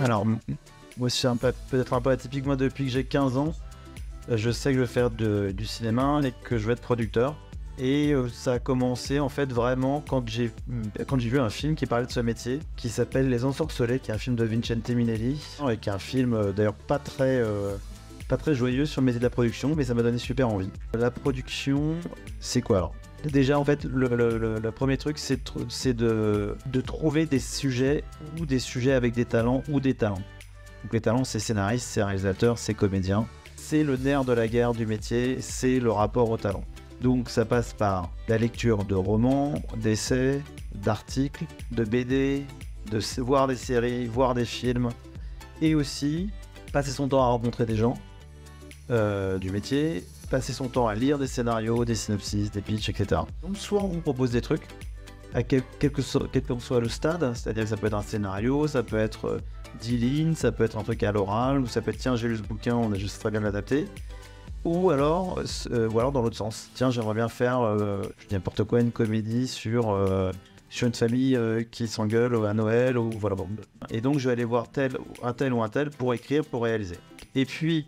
Alors, moi c'est peut-être un peu atypique, moi depuis que j'ai 15 ans, je sais que je vais faire du cinéma et que je vais être producteur. Et ça a commencé en fait vraiment quand j'ai vu un film qui parlait de ce métier, qui s'appelle Les Ensorcelés, qui est un film de Vincente Minnelli, et qui est un film d'ailleurs pas très joyeux sur le métier de la production, mais ça m'a donné super envie. La production, c'est quoi alors? Déjà en fait, le premier truc c'est de trouver des sujets ou des sujets avec des talents ou des talents. Donc les talents, c'est scénaristes, c'est réalisateurs, c'est comédiens. C'est le nerf de la guerre du métier, c'est le rapport au talent. Donc ça passe par la lecture de romans, d'essais, d'articles, de BD, de voir des séries, voir des films, et aussi passer son temps à rencontrer des gens du métier, passer son temps à lire des scénarios, des synopsis, des pitchs, etc. Donc soit on vous propose des trucs, quel que soit le stade, c'est-à-dire que ça peut être un scénario, ça peut être 10 lignes, ça peut être un truc à l'oral, ou ça peut être tiens j'ai lu ce bouquin, on a juste très bien l'adapter. Ou alors dans l'autre sens, tiens j'aimerais bien faire, je dis n'importe quoi, une comédie sur une famille qui s'engueule à Noël, ou voilà. Bon. Et donc je vais aller voir un tel pour écrire, pour réaliser. Et puis,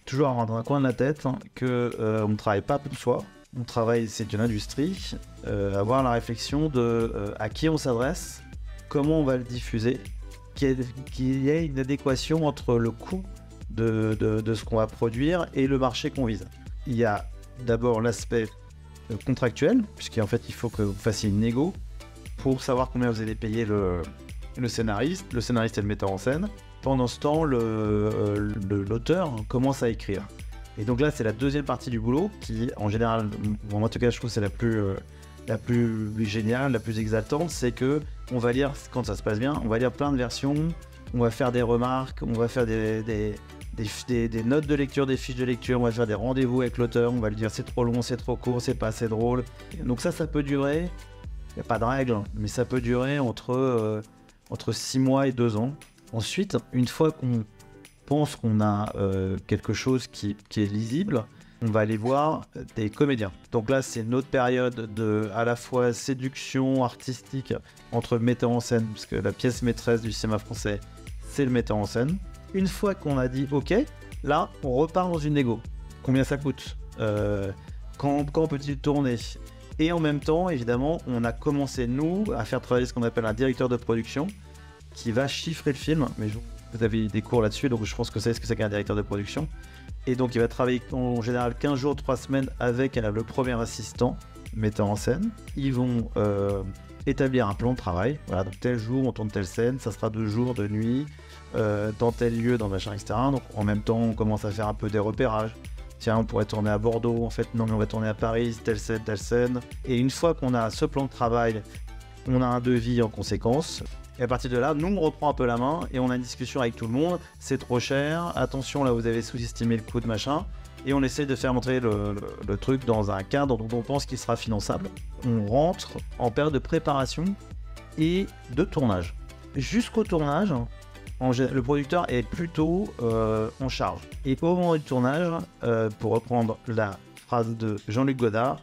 toujours avoir dans un coin de la tête que on ne travaille pas pour soi, on travaille, c'est une industrie, avoir la réflexion de à qui on s'adresse, comment on va le diffuser, qu'il y ait une adéquation entre le coût de ce qu'on va produire et le marché qu'on vise. Il y a d'abord l'aspect contractuel, puisqu'en fait il faut que vous fassiez une négo pour savoir combien vous allez payer le scénariste et le metteur en scène. Pendant ce temps, l'auteur commence à écrire. Et donc là, c'est la deuxième partie du boulot qui, en général, en tout cas, je trouve que c'est la plus géniale, la plus exaltante, c'est que on va lire, quand ça se passe bien, on va lire plein de versions, on va faire des remarques, on va faire des notes de lecture, des fiches de lecture, on va faire des rendez-vous avec l'auteur, on va lui dire c'est trop long, c'est trop court, c'est pas assez drôle. Donc ça peut durer, il n'y a pas de règle, mais ça peut durer entre 6 mois et 2 ans. Ensuite, une fois qu'on pense qu'on a quelque chose qui est lisible, on va aller voir des comédiens. Donc là, c'est notre période de à la fois séduction artistique entre metteur en scène, parce que la pièce maîtresse du cinéma français, c'est le metteur en scène. Une fois qu'on a dit OK, là, on repart dans une négo. Combien ça coûte, quand peut-il tourner? Et en même temps, évidemment, on a commencé, nous, à faire travailler ce qu'on appelle un directeur de production qui va chiffrer le film. Mais vous avez des cours là-dessus, donc je pense que c'est ce que c'est qu'un directeur de production. Et donc, il va travailler en général 15 jours, 3 semaines avec le premier assistant metteur en scène. Ils vont établir un plan de travail. Voilà, donc tel jour, on tourne telle scène, ça sera de jour, de nuit, dans tel lieu, dans machin, etc. Donc, en même temps, on commence à faire un peu des repérages. Tiens, on pourrait tourner à Bordeaux, en fait, non, mais on va tourner à Paris, telle scène, telle scène. Et une fois qu'on a ce plan de travail, on a un devis en conséquence. Et à partir de là, nous, on reprend un peu la main et on a une discussion avec tout le monde. C'est trop cher, attention, là, vous avez sous-estimé le coût de machin. Et on essaie de faire montrer le truc dans un cadre dont on pense qu'il sera finançable. On rentre en période de préparation et de tournage. Jusqu'au tournage, le producteur est plutôt en charge. Et au moment du tournage, pour reprendre la phrase de Jean-Luc Godard,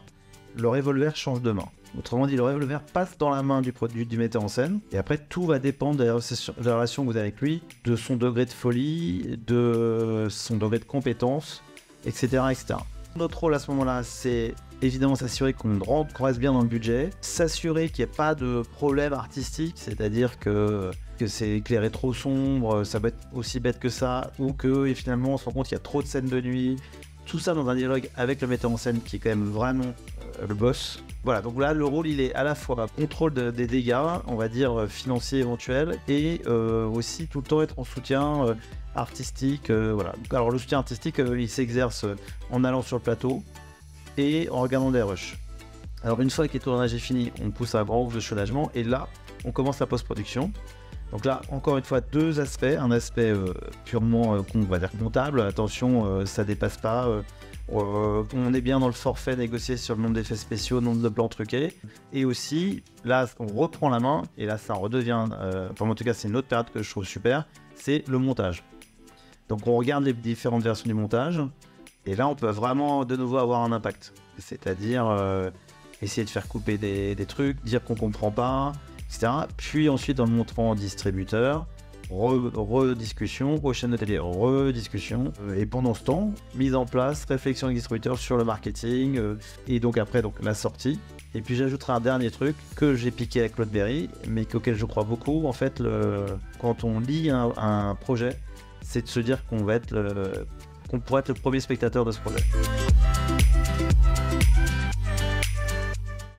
le revolver change de main. Autrement dit, le revolver passe dans la main du metteur en scène, et après tout va dépendre de la relation que vous avez avec lui, de son degré de folie, de son degré de compétence, etc. etc. Notre rôle à ce moment-là, c'est évidemment s'assurer qu'on reste bien dans le budget, s'assurer qu'il n'y ait pas de problème artistique, c'est-à-dire que c'est éclairé trop sombre, ça peut être aussi bête que ça, ou que finalement on se rend compte qu'il y a trop de scènes de nuit. Tout ça dans un dialogue avec le metteur en scène qui est quand même vraiment le boss. Voilà, donc là le rôle il est à la fois contrôle des dégâts, on va dire financiers éventuels, et aussi tout le temps être en soutien artistique. Voilà. Alors le soutien artistique il s'exerce en allant sur le plateau et en regardant des rushs. Alors une fois que le tournage est fini, on pousse à un grand ouf de chaudagement et là on commence la post-production. Donc là, encore une fois, deux aspects. Un aspect purement, on va dire comptable. Attention, ça dépasse pas. On est bien dans le forfait négocié sur le nombre d'effets spéciaux, nombre de plans truqués. Et aussi, là, on reprend la main. Et là, ça redevient... en tout cas, c'est une autre période que je trouve super. C'est le montage. Donc on regarde les différentes versions du montage, et là on peut vraiment de nouveau avoir un impact. C'est-à-dire essayer de faire couper des trucs, dire qu'on comprend pas, etc. Puis ensuite en le montrant au distributeur, rediscussion, aux chaînes de télé, rediscussion. Et pendant ce temps, mise en place, réflexion avec distributeur sur le marketing, et donc après la sortie. Et puis j'ajouterai un dernier truc que j'ai piqué avec Claude Berry, mais auquel je crois beaucoup. En fait, quand on lit un projet, c'est de se dire qu'on pourrait être le premier spectateur de ce projet.